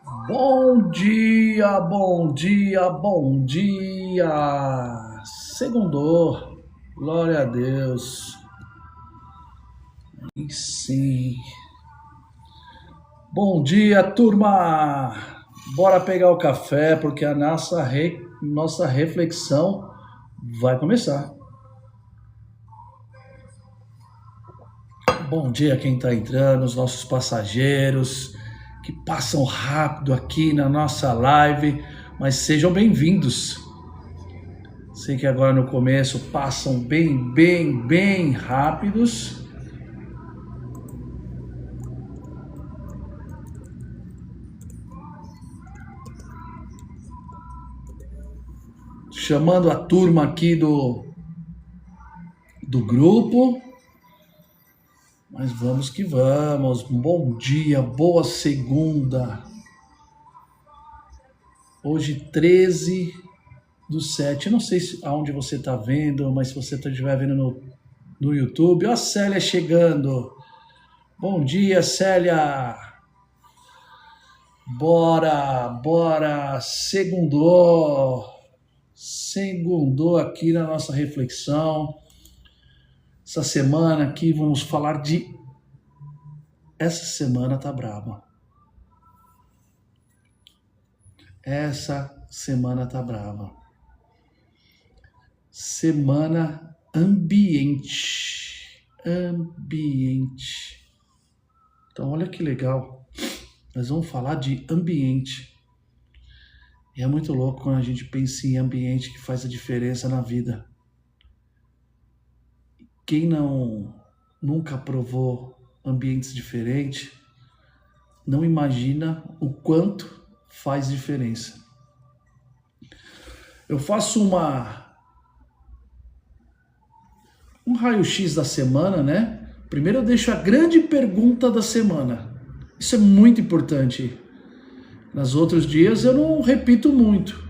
Bom dia, bom dia, bom dia. Segundou. Glória a Deus. E sim. Bom dia, turma. Bora pegar o café porque a nossa reflexão vai começar. Bom dia quem está entrando, os nossos passageiros que passam rápido aqui na nossa live, mas sejam bem-vindos. Sei que agora no começo passam bem rápidos. Chamando a turma aqui do grupo. Mas vamos que vamos. Bom dia, boa segunda. Hoje 13/7. Eu não sei aonde você está vendo, mas se você estiver vendo no YouTube. Ó a Célia chegando. Bom dia, Célia. Bora. Segundou aqui na nossa reflexão. Essa semana aqui vamos falar de... Essa semana tá braba. Essa semana tá brava. Semana ambiente. Então olha que legal. Nós vamos falar de ambiente. E é muito louco quando a gente pensa em ambiente que faz a diferença na vida. Quem nunca provou ambientes diferentes, não imagina o quanto faz diferença. Eu faço um raio-x da semana, né? Primeiro eu deixo a grande pergunta da semana. Isso é muito importante. Nos outros dias eu não repito muito,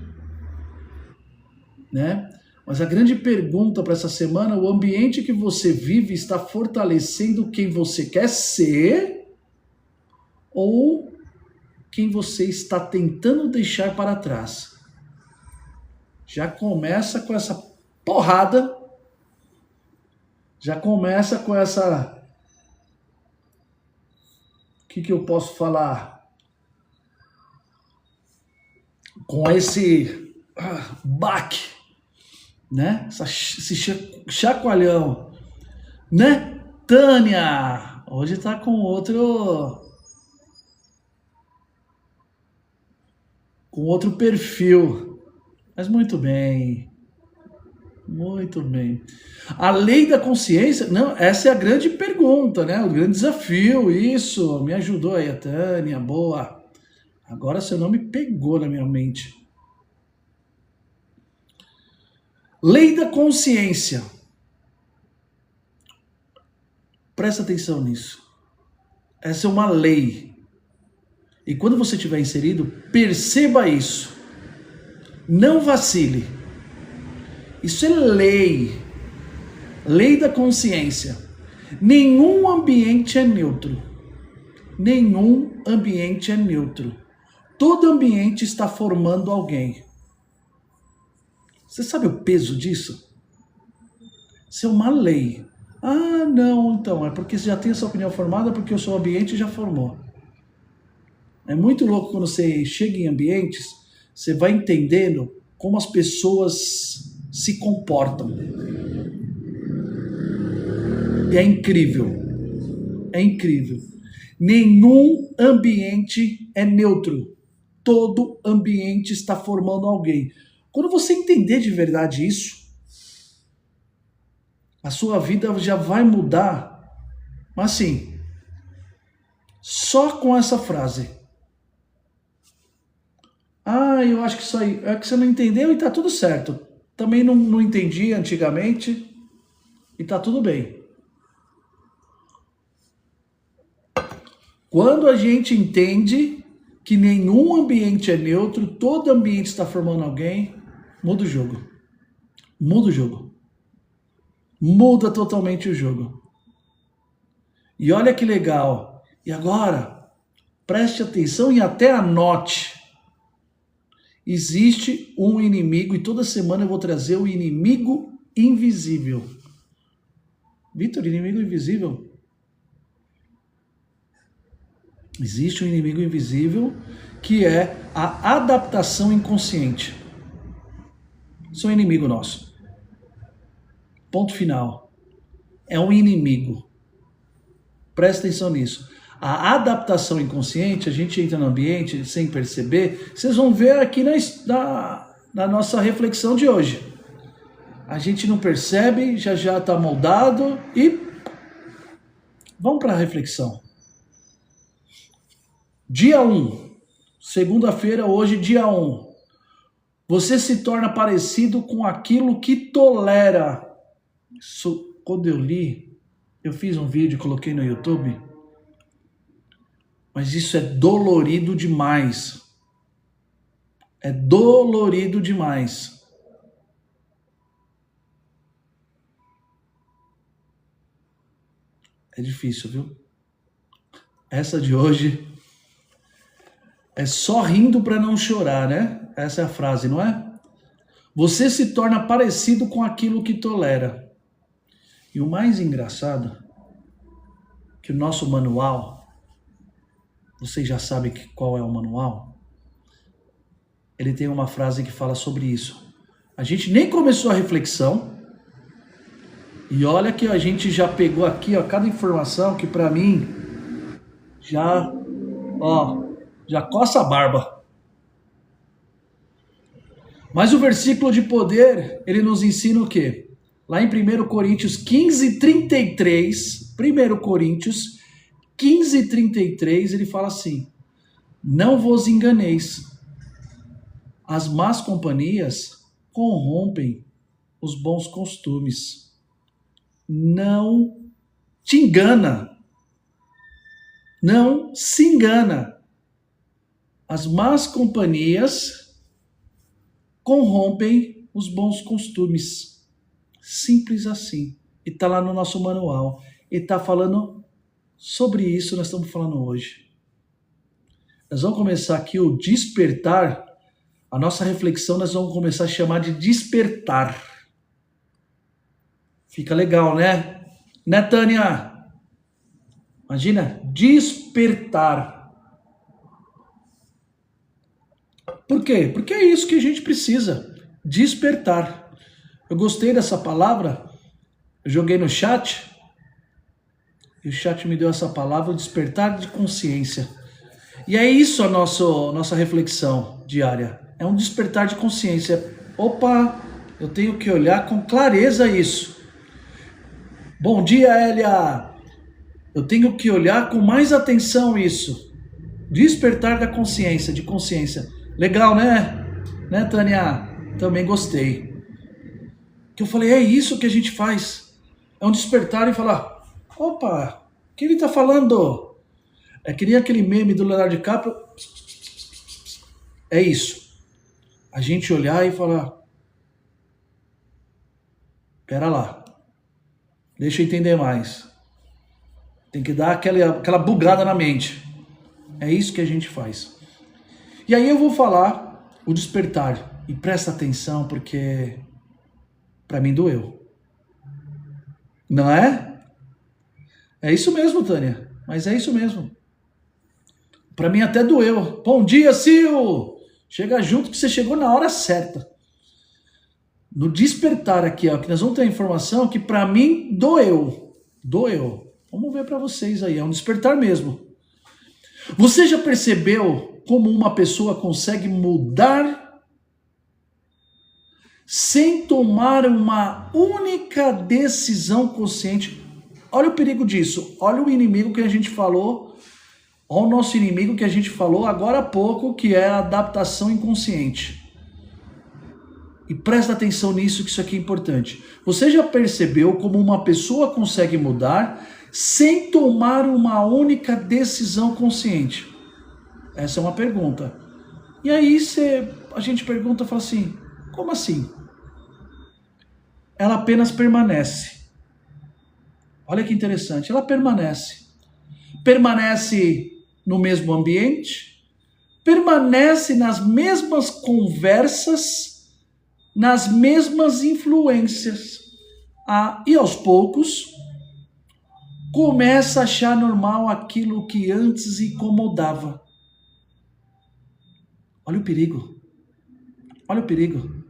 né? Mas a grande pergunta para essa semana: o ambiente que você vive está fortalecendo quem você quer ser ou quem você está tentando deixar para trás? Já começa com essa porrada, já começa com essa... O que eu posso falar? Com esse baque, né? Esse chacoalhão, né? Tânia, hoje tá com outro perfil, mas muito bem, muito bem. A lei da consciência, não, essa é a grande pergunta, né? O grande desafio, isso, me ajudou aí a Tânia, boa. Agora seu nome pegou na minha mente. Lei da consciência. Presta atenção nisso. Essa é uma lei. E quando você estiver inserido, perceba isso. Não vacile. Isso é lei. Lei da consciência. Nenhum ambiente é neutro. Nenhum ambiente é neutro. Todo ambiente está formando alguém. Você sabe o peso disso? Isso é uma lei. Ah, não, então, é porque você já tem essa opinião formada porque o seu ambiente já formou. É muito louco quando você chega em ambientes, você vai entendendo como as pessoas se comportam. E é incrível. É incrível. Nenhum ambiente é neutro. Todo ambiente está formando alguém. Quando você entender de verdade isso, a sua vida já vai mudar. Mas assim, só com essa frase. Ah, eu acho que isso aí é que você não entendeu e tá tudo certo. Também não entendi antigamente e tá tudo bem. Quando a gente entende que nenhum ambiente é neutro, todo ambiente está formando alguém, muda o jogo. Muda o jogo. Muda totalmente o jogo. E olha que legal. E agora, Preste atenção e até anote. Existe um inimigo e toda semana eu vou trazer o inimigo invisível. Vitor, inimigo invisível? Existe um inimigo invisível que é a adaptação inconsciente. Isso é um inimigo nosso. Ponto final. É um inimigo. Presta atenção nisso. A adaptação inconsciente, a gente entra no ambiente sem perceber. Vocês vão ver aqui na nossa reflexão de hoje. A gente não percebe, já está moldado e vamos para a reflexão. Dia 1, segunda-feira, hoje, dia 1. Você se torna parecido com aquilo que tolera. Isso, quando eu li, eu fiz um vídeo, coloquei no YouTube, mas isso é dolorido demais. É dolorido demais. É difícil, viu? Essa de hoje é só rindo para não chorar, né? Essa é a frase, não é? Você se torna parecido com aquilo que tolera. E o mais engraçado, que o nosso manual, vocês já sabem qual é o manual? Ele tem uma frase que fala sobre isso. A gente nem começou a reflexão, e olha que a gente já pegou aqui, ó, cada informação que para mim já coça a barba. Mas o versículo de poder, ele nos ensina o quê? Lá em 1 Coríntios 15:33, 1 Coríntios 15:33, ele fala assim: não vos enganeis, as más companhias corrompem os bons costumes. Não te engana. Não se engana. As más companhias corrompem os bons costumes. Simples assim. E está lá no nosso manual. E está falando sobre isso, nós estamos falando hoje. Nós vamos começar aqui o despertar. A nossa reflexão nós vamos começar a chamar de despertar. Fica legal, né? Né, Tânia? Imagina, despertar. Por quê? Porque é isso que a gente precisa, despertar. Eu gostei dessa palavra, eu joguei no chat, e o chat me deu essa palavra, despertar de consciência. E é isso a nossa reflexão diária, é um despertar de consciência. Opa, eu tenho que olhar com clareza isso. Bom dia, Elia! Eu tenho que olhar com mais atenção isso. Despertar da consciência, de consciência. Legal, né? Né, Tânia? Também gostei. Que eu falei, é isso que a gente faz. É um despertar e falar, opa, o que ele está falando? É que nem aquele meme do Leonardo DiCaprio. É isso. A gente olhar e falar, pera lá. Deixa eu entender mais. Tem que dar aquela bugada na mente. É isso que a gente faz. E aí eu vou falar o despertar. E presta atenção porque para mim doeu. Não é? É isso mesmo, Tânia. Mas é isso mesmo. Para mim até doeu. Bom dia, Sil! Chega junto que você chegou na hora certa. No despertar aqui, ó, que nós vamos ter a informação que para mim doeu. Doeu. Vamos ver para vocês aí, é um despertar mesmo. Você já percebeu como uma pessoa consegue mudar sem tomar uma única decisão consciente? Olha o perigo disso. Olha o inimigo que a gente falou. Olha o nosso inimigo que a gente falou agora há pouco, que é a adaptação inconsciente. E presta atenção nisso, que isso aqui é importante. Você já percebeu como uma pessoa consegue mudar sem tomar uma única decisão consciente? Essa é uma pergunta. E aí a gente pergunta, fala assim, como assim? Ela apenas permanece. Olha que interessante, ela permanece. Permanece no mesmo ambiente, permanece nas mesmas conversas, nas mesmas influências. E aos poucos, começa a achar normal aquilo que antes incomodava. Olha o perigo. Olha o perigo.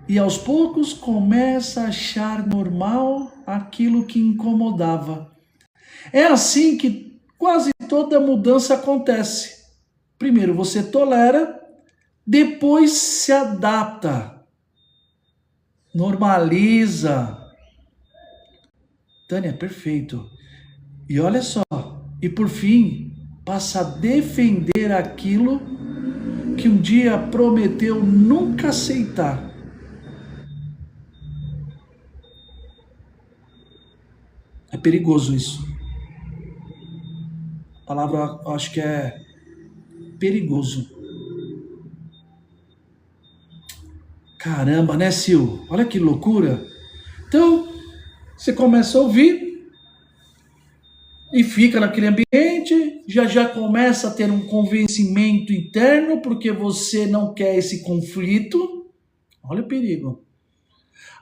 E aos poucos começa a achar normal aquilo que incomodava. É assim que quase toda mudança acontece. Primeiro você tolera, depois se adapta, normaliza. Tânia, perfeito. E olha só, e por fim, passa a defender aquilo que um dia prometeu nunca aceitar. É perigoso isso. A palavra, eu acho que é perigoso. Caramba, né, Sil? Olha que loucura. Então, você começa a ouvir e fica naquele ambiente, já começa a ter um convencimento interno, porque você não quer esse conflito. Olha o perigo.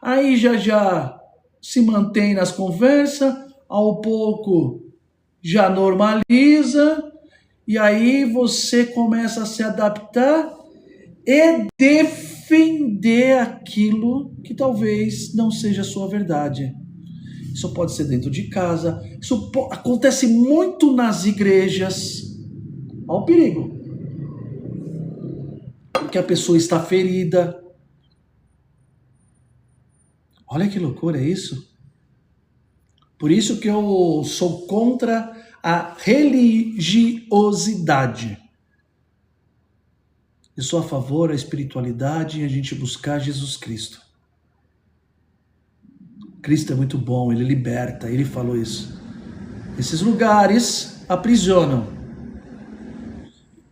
Aí já se mantém nas conversas, ao pouco já normaliza, e aí você começa a se adaptar e defender aquilo que talvez não seja a sua verdade. Isso pode ser dentro de casa, isso acontece muito nas igrejas. Olha o perigo. Porque a pessoa está ferida. Olha que loucura isso. Por isso que eu sou contra a religiosidade. Eu sou a favor da espiritualidade e a gente buscar Jesus Cristo. Cristo é muito bom, ele liberta, ele falou isso. Esses lugares aprisionam.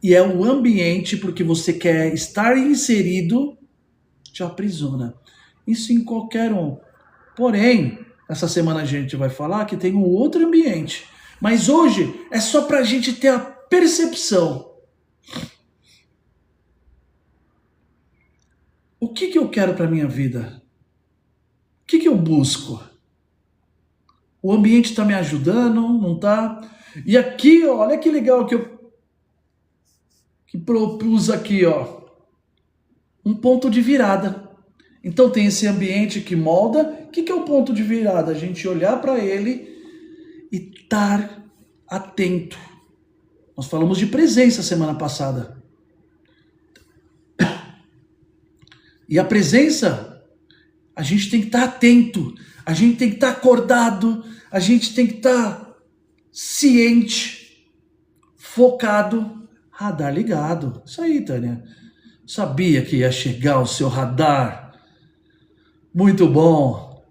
E é o ambiente, porque você quer estar inserido, te aprisiona. Isso em qualquer um. Porém, essa semana a gente vai falar que tem um outro ambiente. Mas hoje é só para a gente ter a percepção. O que eu quero para minha vida? O que eu busco? O ambiente está me ajudando, não está? E aqui, ó, olha que legal que eu propus aqui, ó, um ponto de virada. Então tem esse ambiente que molda. O que é o ponto de virada? A gente olhar para ele e estar atento. Nós falamos de presença semana passada. E a presença, a gente tem que estar atento, a gente tem que estar acordado, a gente tem que estar ciente, focado, radar ligado. Isso aí, Tânia. Sabia que ia chegar o seu radar. Muito bom.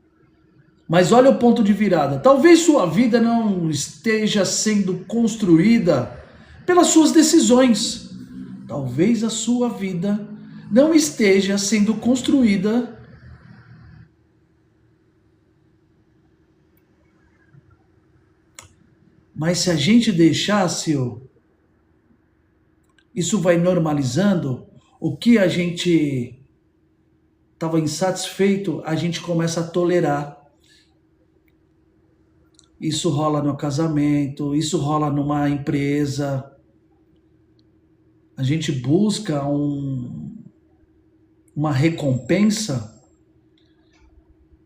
Mas olha o ponto de virada. Talvez sua vida não esteja sendo construída pelas suas decisões. Talvez a sua vida não esteja sendo construída mas se a gente deixasse, isso vai normalizando. O que a gente estava insatisfeito, a gente começa a tolerar. Isso rola no casamento, isso rola numa empresa. A gente busca uma recompensa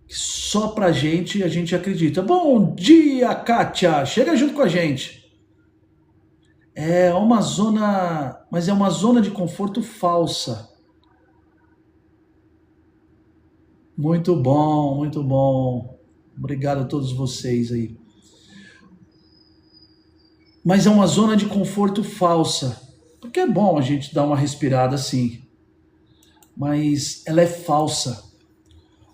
que só pra gente a gente acredita. Bom dia, Kátia! Chega junto com a gente. É uma zona, mas é uma zona de conforto falsa. Muito bom, muito bom. Obrigado a todos vocês aí. Mas é uma zona de conforto falsa. Porque é bom a gente dar uma respirada assim. Mas ela é falsa.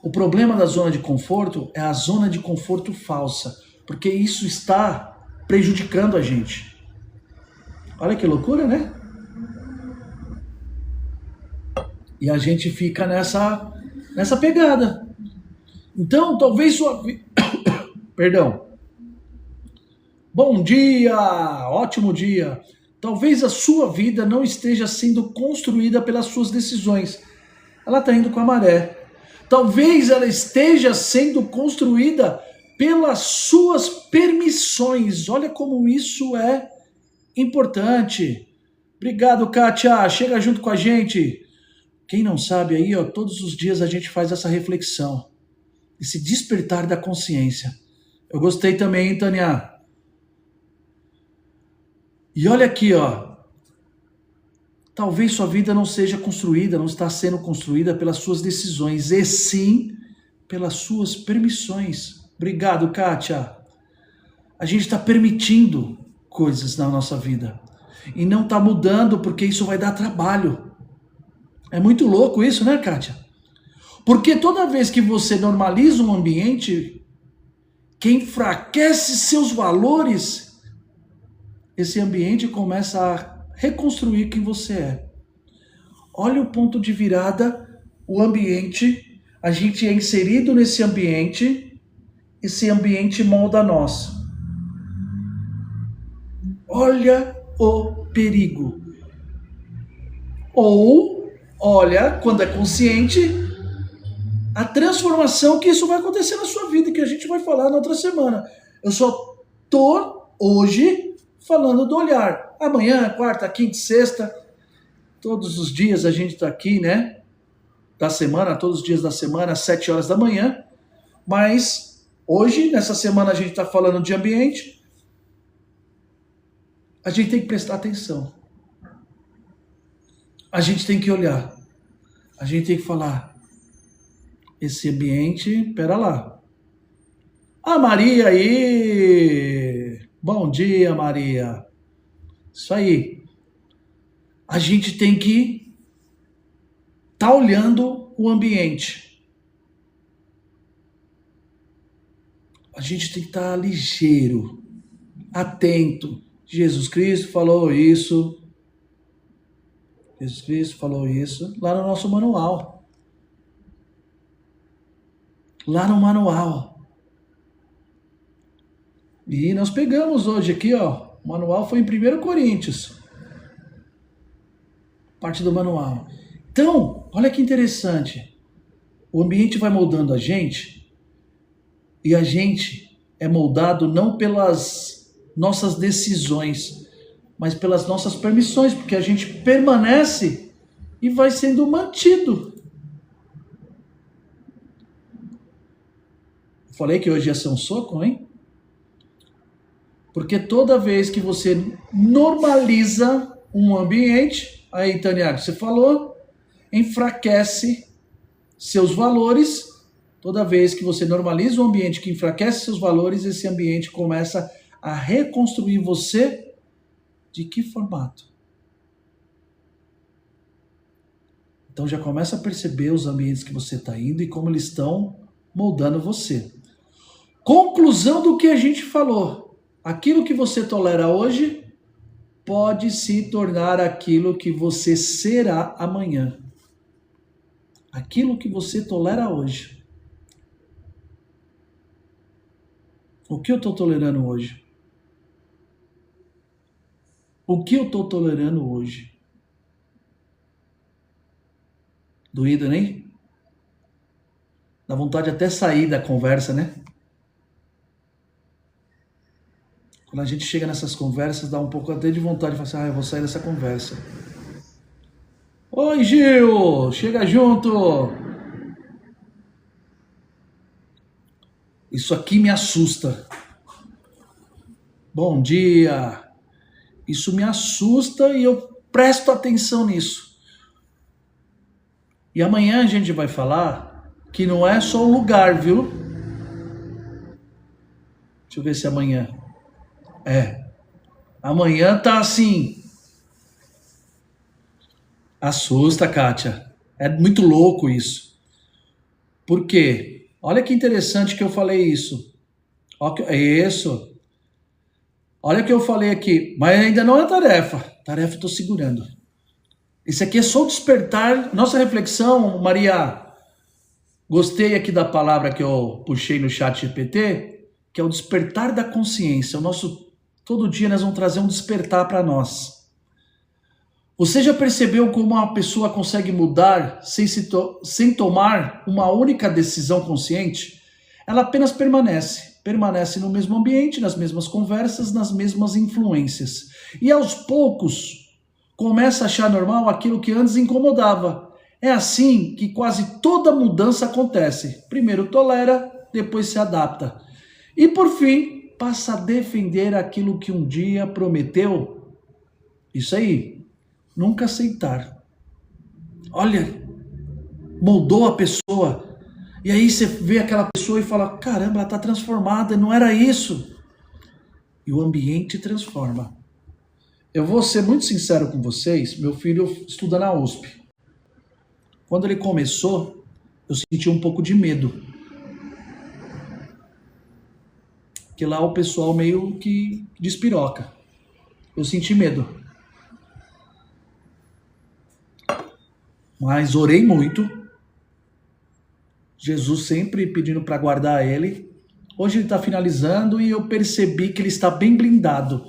O problema da zona de conforto é a zona de conforto falsa. Porque isso está prejudicando a gente. Olha que loucura, né? E a gente fica nessa pegada. Então, talvez sua vida... Perdão. Bom dia, ótimo dia. Talvez a sua vida não esteja sendo construída pelas suas decisões. Ela está indo com a maré. Talvez ela esteja sendo construída pelas suas permissões. Olha como isso é importante. Obrigado, Kátia. Chega junto com a gente. Quem não sabe aí, ó, todos os dias a gente faz essa reflexão, esse despertar da consciência. Eu gostei também, hein, Tânia? E olha aqui, ó. Talvez sua vida não seja construída, não está sendo construída pelas suas decisões, e sim pelas suas permissões. Obrigado, Kátia. A gente está permitindo coisas na nossa vida e não está mudando porque isso vai dar trabalho. É muito louco isso, né, Kátia? Porque toda vez que você normaliza um ambiente que enfraquece seus valores, esse ambiente começa a reconstruir quem você é. Olha o ponto de virada, o ambiente, a gente é inserido nesse ambiente, esse ambiente molda nós. Olha o perigo. Ou, olha, quando é consciente, a transformação que isso vai acontecer na sua vida, que a gente vai falar na outra semana. Eu só tô hoje falando do olhar. Amanhã, quarta, quinta, sexta, todos os dias a gente está aqui, né? Da semana, todos os dias da semana, às 7 horas da manhã. Mas hoje, nessa semana, a gente está falando de ambiente. A gente tem que prestar atenção. A gente tem que olhar. A gente tem que falar. Esse ambiente, pera lá. A Maria aí! Bom dia, Maria. Isso aí. A gente tem que estar olhando o ambiente. A gente tem que estar ligeiro, atento. Jesus Cristo falou isso. Jesus Cristo falou isso lá no nosso manual. Lá no manual. E nós pegamos hoje aqui, ó, o manual foi em 1 Coríntios. Parte do manual. Então, olha que interessante. O ambiente vai moldando a gente e a gente é moldado não pelas nossas decisões, mas pelas nossas permissões, porque a gente permanece e vai sendo mantido. Falei que hoje ia ser um soco, hein? Porque toda vez que você normaliza um ambiente, aí, Tânia, você falou, enfraquece seus valores. Toda vez que você normaliza um ambiente que enfraquece seus valores, esse ambiente começa a reconstruir você. De que formato? Então já começa a perceber os ambientes que você está indo e como eles estão moldando você. Conclusão do que a gente falou. Aquilo que você tolera hoje pode se tornar aquilo que você será amanhã. Aquilo que você tolera hoje. O que eu estou tolerando hoje? O que eu estou tolerando hoje? Doído, né? Dá vontade até sair da conversa, né? Quando a gente chega nessas conversas, dá um pouco até de vontade de falar assim, eu vou sair dessa conversa. Oi, Gil! Chega junto! Isso aqui me assusta. Bom dia! Isso me assusta e eu presto atenção nisso. E amanhã a gente vai falar que não é só o lugar, viu? Deixa eu ver se amanhã... Amanhã tá assim. Assusta, Kátia. É muito louco isso. Por quê? Olha que interessante que eu falei isso. Isso. Olha que eu falei aqui. Mas ainda não é tarefa. Tarefa eu tô segurando. Isso aqui é só o despertar. Nossa reflexão, Maria. Gostei aqui da palavra que eu puxei no chat GPT, que é o despertar da consciência. O nosso Todo dia nós vamos trazer um despertar para nós. Você já percebeu como uma pessoa consegue mudar sem tomar uma única decisão consciente? Ela apenas permanece no mesmo ambiente, nas mesmas conversas, nas mesmas influências. E aos poucos começa a achar normal aquilo que antes incomodava. É assim que quase toda mudança acontece. Primeiro tolera, depois se adapta. E por fim, passa a defender aquilo que um dia prometeu. Isso aí, nunca aceitar. Olha, moldou a pessoa. E aí você vê aquela pessoa e fala, caramba, ela está transformada, não era isso. E o ambiente transforma. Eu vou ser muito sincero com vocês, meu filho estuda na USP. Quando ele começou, eu senti um pouco de medo. Porque lá o pessoal meio que despiroca. Eu senti medo. Mas orei muito. Jesus sempre pedindo para guardar ele. Hoje ele está finalizando e eu percebi que ele está bem blindado.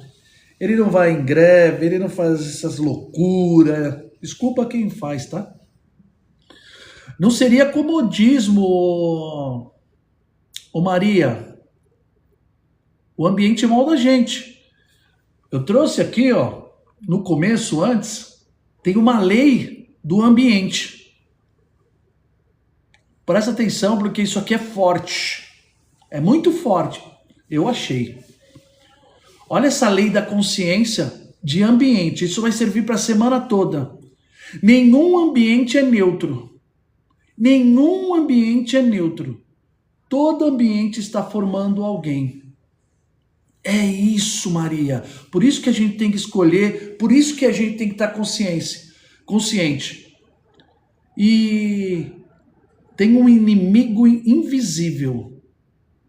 Ele não vai em greve, ele não faz essas loucuras. Desculpa quem faz, tá? Não seria comodismo, ô Maria. O ambiente molda a gente. Eu trouxe aqui, ó, no começo, antes, tem uma lei do ambiente. Presta atenção, porque isso aqui é forte. É muito forte. Eu achei. Olha essa lei da consciência de ambiente. Isso vai servir para a semana toda. Nenhum ambiente é neutro. Nenhum ambiente é neutro. Todo ambiente está formando alguém. É isso, Maria. Por isso que a gente tem que escolher, por isso que a gente tem que estar consciente. E tem um inimigo invisível.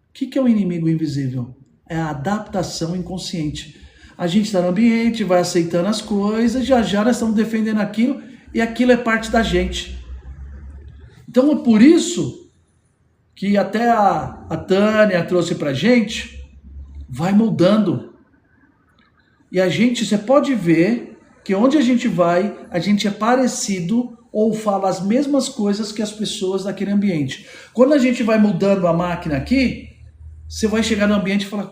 O que é um inimigo invisível? É a adaptação inconsciente. A gente está no ambiente, vai aceitando as coisas, já nós estamos defendendo aquilo, e aquilo é parte da gente. Então é por isso que até a Tânia trouxe pra gente, vai mudando. E a gente, você pode ver que onde a gente vai, a gente é parecido ou fala as mesmas coisas que as pessoas daquele ambiente. Quando a gente vai mudando a máquina aqui, você vai chegar no ambiente e falar,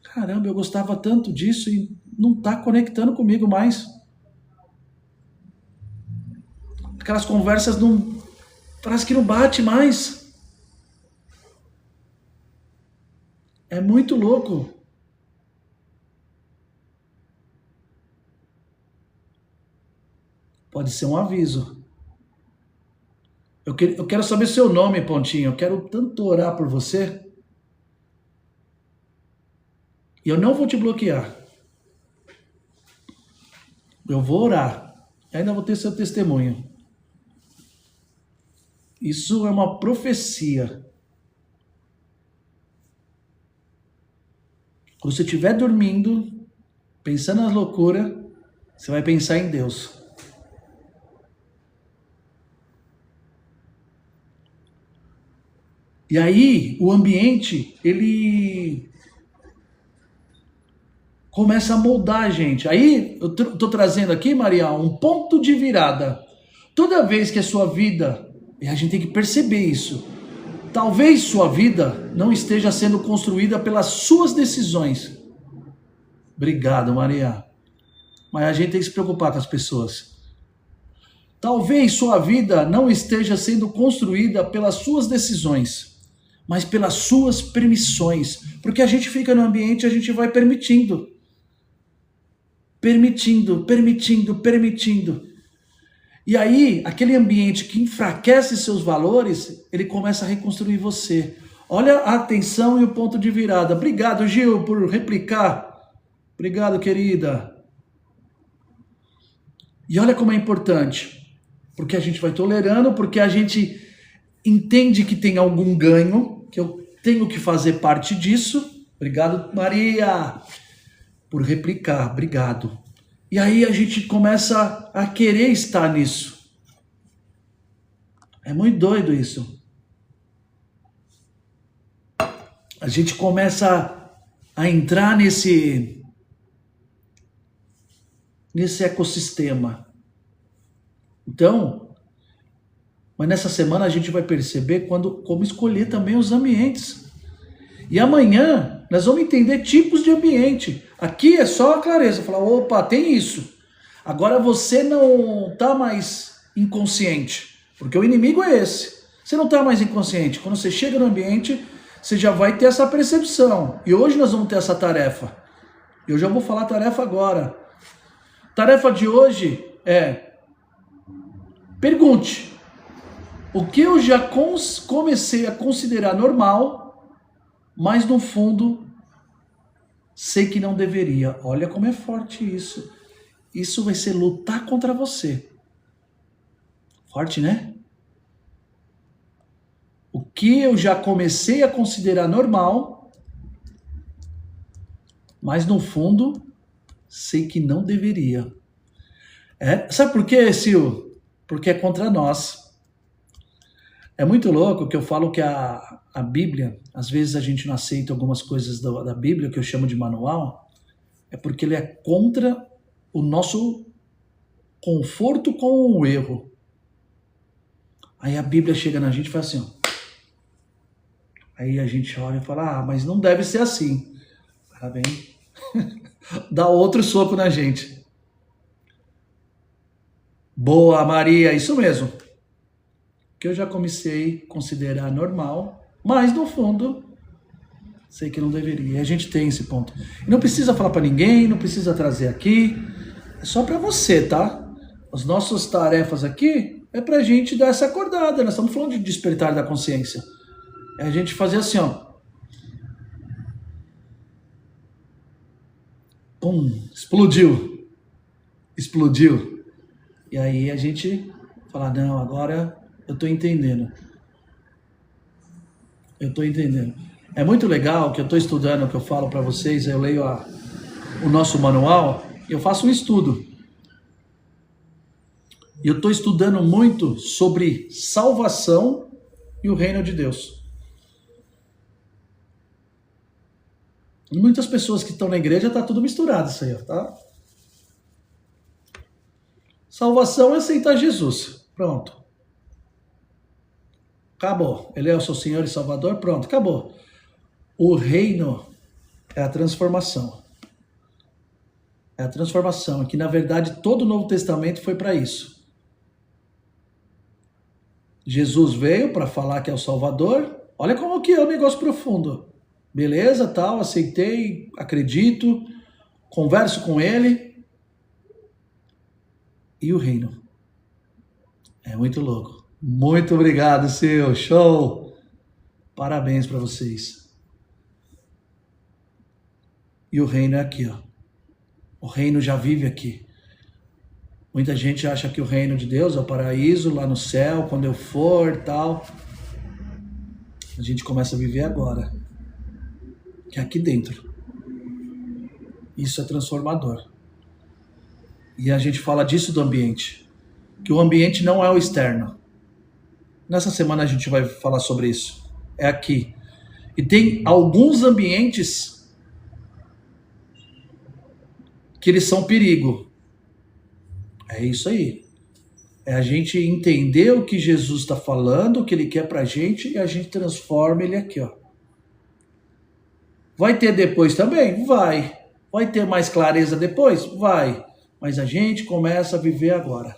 caramba, eu gostava tanto disso e não está conectando comigo mais. Aquelas conversas não, parece que não bate mais. É muito louco. Pode ser um aviso. Eu quero saber seu nome, Pontinho. Eu quero tanto orar por você. E eu não vou te bloquear. Eu vou orar. E ainda vou ter seu testemunho. Isso é uma profecia. Quando você estiver dormindo, pensando nas loucuras, você vai pensar em Deus. E aí, o ambiente, ele começa a moldar a gente. Aí, eu tô trazendo aqui, Maria, um ponto de virada. Toda vez que a sua vida, e a gente tem que perceber isso, talvez sua vida não esteja sendo construída pelas suas decisões. Obrigado, Maria. Mas a gente tem que se preocupar com as pessoas. Talvez sua vida não esteja sendo construída pelas suas decisões, mas pelas suas permissões. Porque a gente fica no ambiente e a gente vai permitindo. Permitindo. E aí, aquele ambiente que enfraquece seus valores, ele começa a reconstruir você. Olha a atenção e o ponto de virada. Obrigado, Gil, por replicar. Obrigado, querida. E olha como é importante. Porque a gente vai tolerando, porque a gente entende que tem algum ganho, que eu tenho que fazer parte disso. Obrigado, Maria, por replicar. Obrigado. E aí a gente começa a querer estar nisso. É muito doido isso. A gente começa a entrar nesse nesse ecossistema. Então, mas nessa semana a gente vai perceber como escolher também os ambientes. E amanhã nós vamos entender tipos de ambiente. Aqui é só a clareza, falar, opa, tem isso. Agora você não está mais inconsciente, porque o inimigo é esse. Você não está mais inconsciente. Quando você chega no ambiente, você já vai ter essa percepção. E hoje nós vamos ter essa tarefa. Eu já vou falar a tarefa agora. Tarefa de hoje é: pergunte. O que eu já comecei a considerar normal, mas no fundo sei que não deveria. Olha como é forte isso. Isso vai ser lutar contra você. Forte, né? O que eu já comecei a considerar normal, mas no fundo sei que não deveria. Sabe por quê, Sil? Porque é contra nós. É muito louco que eu falo que a Bíblia, às vezes a gente não aceita algumas coisas da Bíblia, que eu chamo de manual, é porque ele é contra o nosso conforto com o erro. Aí a Bíblia chega na gente e fala assim, ó. Aí a gente olha e fala, mas não deve ser assim. Parabéns. Dá outro soco na gente. Boa, Maria, isso mesmo. Que eu já comecei a considerar normal, mas no fundo sei que não deveria. E a gente tem esse ponto. E não precisa falar para ninguém, não precisa trazer aqui. É só para você, tá? As nossas tarefas aqui é pra gente dar essa acordada. Nós estamos falando de despertar da consciência. É a gente fazer assim, ó. Pum, explodiu. Explodiu. E aí a gente fala, não, agora eu tô entendendo. Eu tô entendendo. É muito legal que eu tô estudando, que eu falo para vocês, eu leio o nosso manual, eu faço um estudo. E eu tô estudando muito sobre salvação e o reino de Deus. E muitas pessoas que estão na igreja tá tudo misturado isso aí, tá? Salvação é aceitar Jesus. Pronto. Acabou. Ele é o seu Senhor e Salvador. Pronto, acabou. O reino é a transformação. É a transformação. Que na verdade todo o Novo Testamento foi para isso. Jesus veio para falar que é o Salvador. Olha como que é um negócio profundo. Beleza, tal, aceitei, acredito, converso com ele. E o reino. É muito louco. Muito obrigado, seu show. Parabéns para vocês. E o reino é aqui, ó. O reino já vive aqui. Muita gente acha que o reino de Deus é o paraíso lá no céu, quando eu for, tal. A gente começa a viver agora. Que é aqui dentro. Isso é transformador. E a gente fala disso do ambiente. Que o ambiente não é o externo. Nessa semana a gente vai falar sobre isso. É aqui. E tem alguns ambientes que eles são perigo. É isso aí. É a gente entender o que Jesus está falando, o que ele quer pra gente, e a gente transforma ele aqui, ó. Vai ter depois também? Vai. Vai ter mais clareza depois? Vai. Mas a gente começa a viver agora.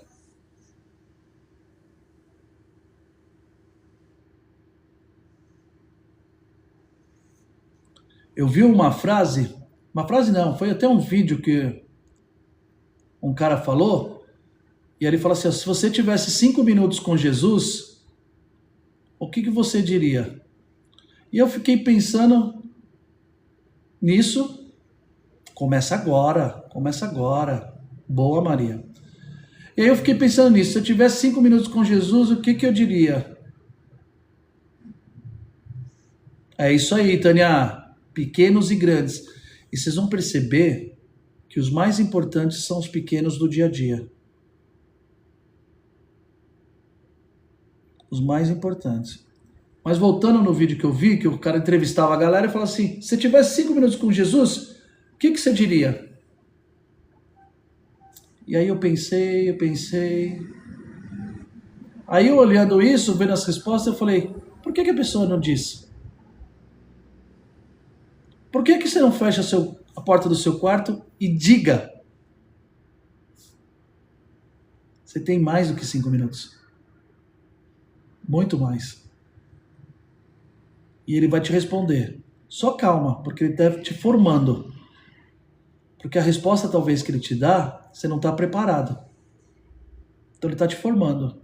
Eu vi uma frase não, foi até um vídeo que um cara falou, e ele falou assim, se você tivesse 5 minutos com Jesus, o que você diria? E eu fiquei pensando nisso, começa agora. Boa, Maria. E aí eu fiquei pensando nisso, se eu tivesse 5 minutos com Jesus, o que eu diria? É isso aí, Tânia. Pequenos e grandes. E vocês vão perceber que os mais importantes são os pequenos do dia a dia. Os mais importantes. Mas voltando no vídeo que eu vi, que o cara entrevistava a galera e falava assim, se tivesse 5 minutos com Jesus, o que você diria? E aí eu pensei. Aí eu olhando isso, vendo as respostas, eu falei, por que a pessoa não diz? Por que você não fecha a porta do seu quarto e diga? Você tem mais do que 5 minutos. Muito mais. E ele vai te responder. Só calma, porque ele está te formando. Porque a resposta talvez que ele te dá, você não está preparado. Então ele está te formando.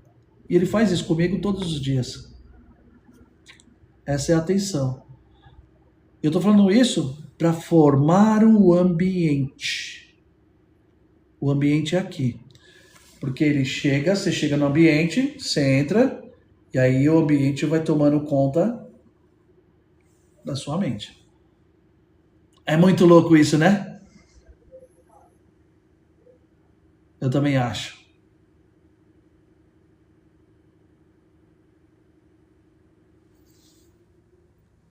E ele faz isso comigo todos os dias. Essa é a atenção. Eu estou falando isso para formar o ambiente. O ambiente é aqui. Porque ele chega, você chega no ambiente, você entra, e aí o ambiente vai tomando conta da sua mente. É muito louco isso, né? Eu também acho.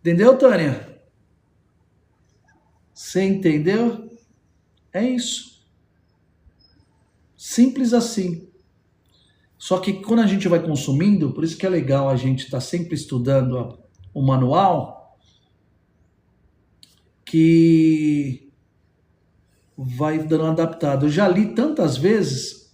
Entendeu, Tânia? Você entendeu? É isso. Simples assim. Só que quando a gente vai consumindo, por isso que é legal a gente estar sempre estudando o manual, que vai dando adaptado. Eu já li tantas vezes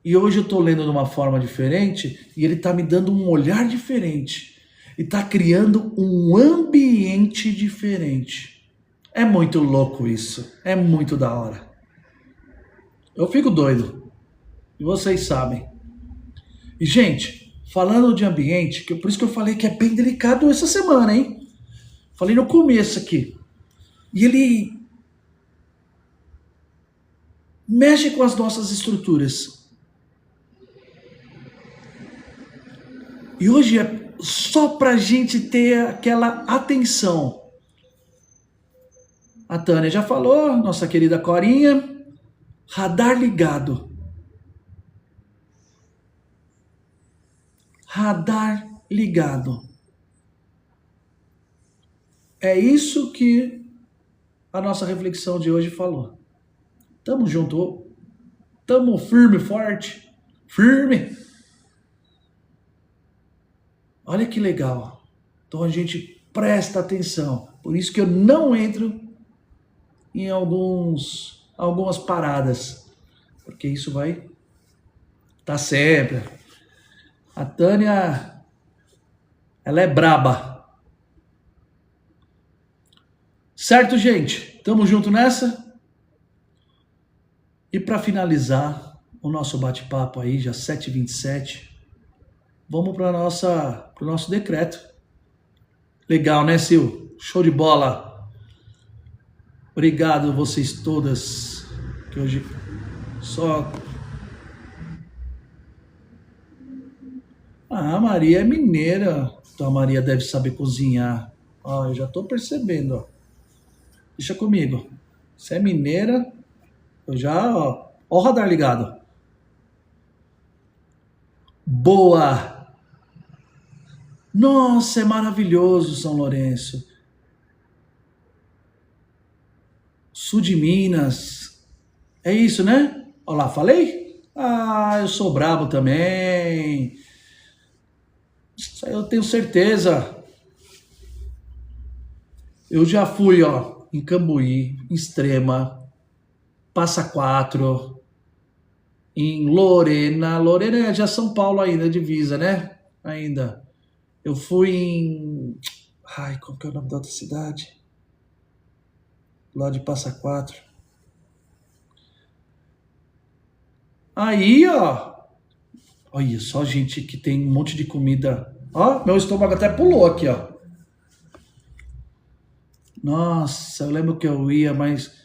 e hoje eu estou lendo de uma forma diferente e ele está me dando um olhar diferente e está criando um ambiente diferente. É muito louco isso. É muito da hora. Eu fico doido. E vocês sabem. E, gente, falando de ambiente, por isso que eu falei que é bem delicado essa semana, hein? Falei no começo aqui. E ele mexe com as nossas estruturas. E hoje é só pra gente ter aquela atenção. A Tânia já falou, nossa querida Corinha, radar ligado. Radar ligado. É isso que a nossa reflexão de hoje falou. Tamo junto. Tamo firme, forte. Firme. Olha que legal. Então a gente presta atenção. Por isso que eu não entro em algumas paradas. Porque isso vai estar sempre. A Tânia, ela é braba. Certo, gente? Tamo junto nessa? E para finalizar o nosso bate-papo aí, já 7h27, vamos para o nosso decreto. Legal, né, Sil? Show de bola. Obrigado a vocês todas, que hoje só... Ah, a Maria é mineira, então a Maria deve saber cozinhar. Ó, eu já tô percebendo, ó. Deixa comigo. Você é mineira, eu já, ó o radar ligado. Boa! Nossa, é maravilhoso São Lourenço. Sul de Minas. É isso, né? Olha lá, falei? Ah, eu sou brabo também. Isso aí eu tenho certeza. Eu já fui, ó, em Cambuí, em Extrema, Passa Quatro, em Lorena. Lorena é já São Paulo ainda, divisa, né? Ainda. Eu fui em... Ai, qual que é o nome da outra cidade? Lá de Passa Quatro. Aí, ó. Olha só, gente, que tem um monte de comida. Ó, meu estômago até pulou aqui, ó. Nossa, eu lembro que eu ia, mas...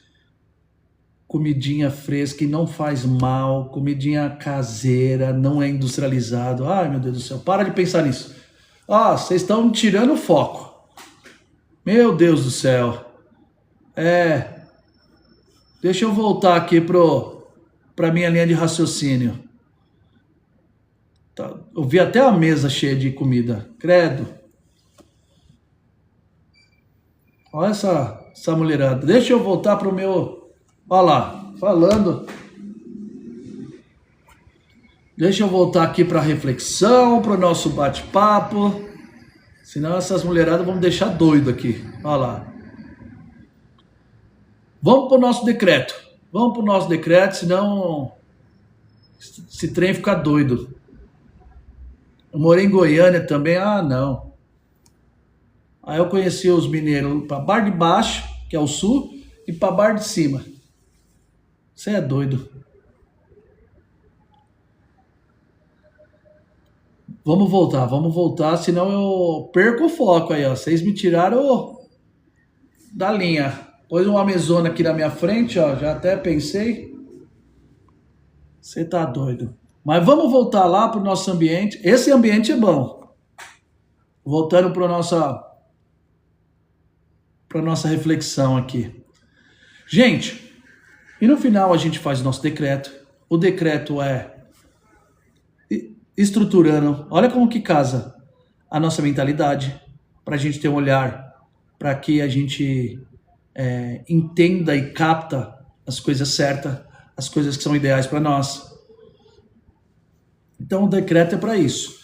Comidinha fresca e não faz mal. Comidinha caseira, não é industrializado. Ai, meu Deus do céu, para de pensar nisso. Ah, vocês estão tirando o foco. Meu Deus do céu. Deixa eu voltar aqui pra minha linha de raciocínio. Tá, eu vi até a mesa cheia de comida. Credo. Olha essa mulherada. Deixa eu voltar pro meu... Olha lá, falando. Deixa eu voltar aqui para a reflexão, para o nosso bate-papo. Senão essas mulheradas vão me deixar doido aqui. Olha lá. Vamos para o nosso decreto. Vamos para o nosso decreto, senão esse trem fica doido. Eu morei em Goiânia também. Ah, não. Aí eu conheci os mineiros para Bar de Baixo, que é o sul, e para Bar de Cima. Você é doido. Vamos voltar, senão eu perco o foco aí, ó. Vocês me tiraram da linha. Pôs uma mesona aqui na minha frente, ó. Já até pensei. Você tá doido. Mas vamos voltar lá pro nosso ambiente. Esse ambiente é bom. Voltando para nossa reflexão aqui. Gente, e no final a gente faz o nosso decreto. O decreto é estruturando, olha como que casa a nossa mentalidade, para a gente ter um olhar, para que a gente entenda e capta as coisas certas, as coisas que são ideais para nós. Então o decreto é para isso.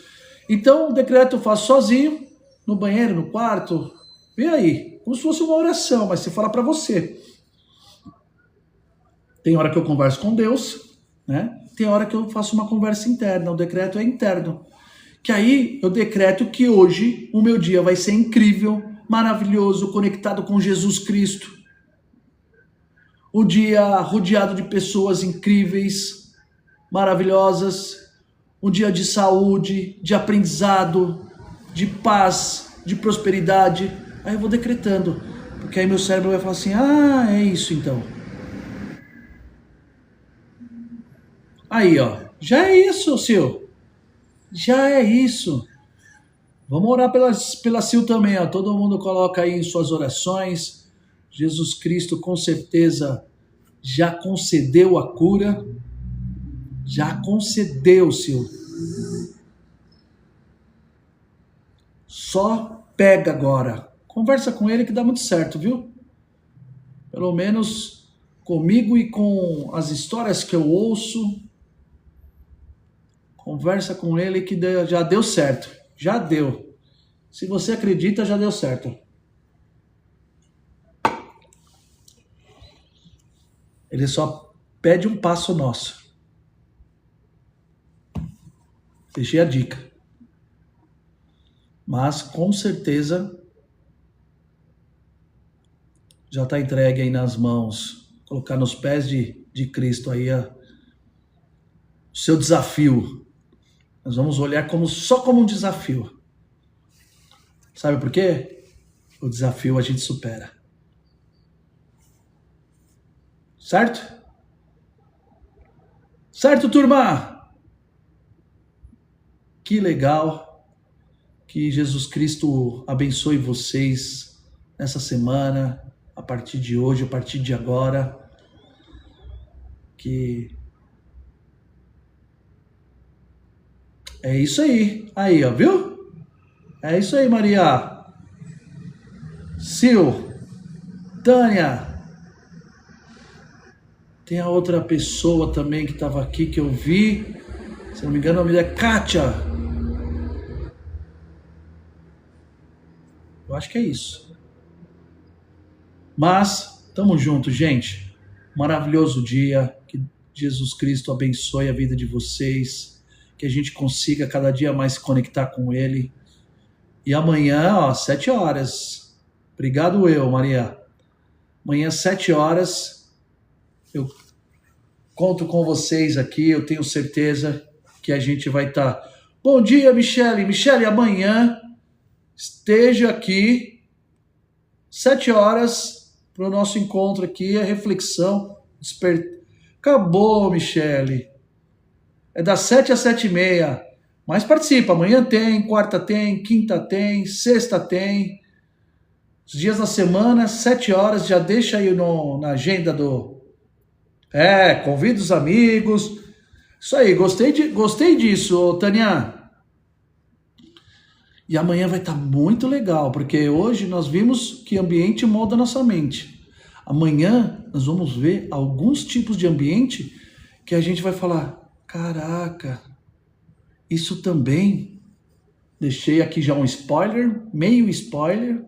Então o decreto eu faço sozinho, no banheiro, no quarto, vê aí, como se fosse uma oração, mas você fala para você. Tem hora que eu converso com Deus, né? Tem hora que eu faço uma conversa interna, o decreto é interno. Que aí eu decreto que hoje o meu dia vai ser incrível, maravilhoso, conectado com Jesus Cristo. Um dia rodeado de pessoas incríveis, maravilhosas. Um dia de saúde, de aprendizado, de paz, de prosperidade. Aí eu vou decretando, porque aí meu cérebro vai falar assim, ah, é isso então. Aí, ó, já é isso, Sil. Já é isso. Vamos orar pela Sil também, ó. Todo mundo coloca aí em suas orações. Jesus Cristo com certeza já concedeu a cura. Já concedeu, Sil. Só pega agora. Conversa com ele que dá muito certo, viu? Pelo menos comigo e com as histórias que eu ouço. Conversa com ele que já deu certo. Já deu. Se você acredita, já deu certo. Ele só pede um passo nosso. Deixei a dica. Mas, com certeza, já está entregue aí nas mãos. Colocar nos pés de Cristo aí o seu desafio. Nós vamos olhar só como um desafio. Sabe por quê? O desafio a gente supera. Certo? Certo, turma? Que legal. Que Jesus Cristo abençoe vocês nessa semana, a partir de hoje, a partir de agora. Que é isso aí. Aí, ó, viu? É isso aí, Maria. Sil. Tânia. Tem a outra pessoa também que estava aqui, que eu vi. Se não me engano, o nome dela é Kátia. Eu acho que é isso. Mas, tamo junto, gente. Maravilhoso dia. Que Jesus Cristo abençoe a vida de vocês. Que a gente consiga cada dia mais se conectar com Ele. E amanhã, ó, 7 horas. Obrigado, Maria. Amanhã, 7 horas, eu conto com vocês aqui. Eu tenho certeza que a gente vai estar... Bom dia, Michele. Michele, amanhã esteja aqui, 7 horas, para o nosso encontro aqui, a reflexão. Acabou, Michele. É das 7 às 7h30. Mas participa. Amanhã tem, quarta tem, quinta tem, sexta tem. Os dias da semana, 7 horas. Já deixa aí na agenda do... convida os amigos. Isso aí, gostei disso, Tânia. E amanhã vai estar muito legal, porque hoje nós vimos que ambiente molda nossa mente. Amanhã nós vamos ver alguns tipos de ambiente que a gente vai falar, caraca, Isso também, deixei aqui já um spoiler, meio spoiler,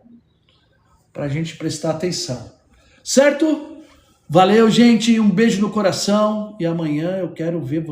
para a gente prestar atenção. Certo? Valeu, gente. Um beijo no coração. E amanhã eu quero ver